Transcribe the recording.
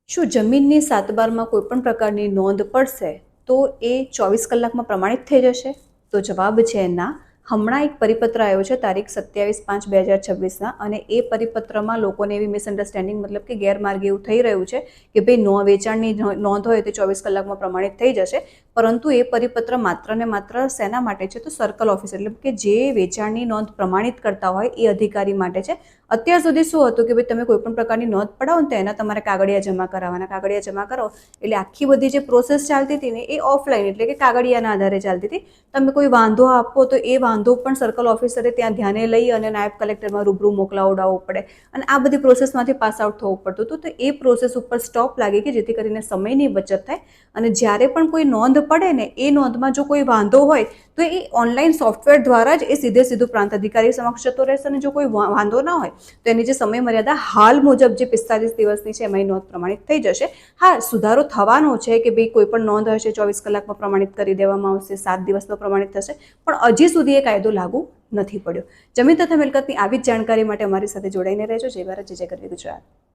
શું જમીનની સાતબારમાં કોઈ પણ પ્રકારની નોંધ પડશે તો એ 24 કલાકમાં પ્રમાણિત થઈ જશે? તો જવાબ છે ના. હમણાં એક પરિપત્ર આવ્યો છે તારીખ 27/5/2026 અને એ પરિપત્રમાં લોકોને એવી મિસઅન્ડરસ્ટેન્ડિંગ મતલબ કે ગેરમાર્ગે એવું થઈ રહ્યું છે કે ભાઈ વેચાણની નોંધ હોય તે 24 કલાકમાં પ્રમાણિત થઈ જશે, પરંતુ એ પરિપત્ર માત્ર ને માત્ર શેના માટે છે? તો સર્કલ ઓફિસર એટલે કે જે વેચાણની નોંધ પ્રમાણિત કરતા હોય એ અધિકારી માટે છે. અત્યાર સુધી શું હતું કે ભાઈ તમે કોઈ પણ પ્રકારની નોંધ પડાવો ને તો એના તમારે કાગળિયા જમા કરાવવાના. કાગળિયા જમા કરો એટલે આખી બધી જે પ્રોસેસ ચાલતી હતી ને એ ઓફલાઈન એટલે કે કાગળિયાના આધારે ચાલતી હતી. તમે કોઈ વાંધો આપો તો એ વાંધો પણ સર્કલ ઓફિસરે ત્યાં ધ્યાને લઈ અને નાયબ કલેક્ટરમાં રૂબરૂ મોકલાવડાવવો પડે અને આ બધી પ્રોસેસમાંથી પાસ આઉટ થવું પડતું હતું. તો એ પ્રોસેસ ઉપર સ્ટોપ લાગી કે જેથી કરીને સમયની બચત થાય અને જ્યારે પણ કોઈ નોંધ પડે ને એ નોંધમાં જો કોઈ વાંધો હોય તો એ ઓનલાઈન સોફ્ટવેર દ્વારા જ એ સીધું પ્રાંત અધિકારી સમક્ષ જતો રહેશે અને જો કોઈ વાંધો ના હોય તો એની જે સમય મર્યાદા હાલ મુજબ જે 45 દિવસની છે એમાં નોંધ પ્રમાણિત થઈ જશે. હા, સુધારો થવાનો છે કે ભાઈ કોઈ પણ નોંધ હશે 24 કલાકમાં પ્રમાણિત કરી દેવામાં આવશે, 7 દિવસમાં પ્રમાણિત થશે, પણ હજી સુધી એ કાયદો લાગુ નથી પડ્યો. જમીન તથા મિલકતની આવી જ જાણકારી માટે અમારી સાથે જોડાઈને રહેજો. જય ભારત, જય જય ગરવી ગુજરાત.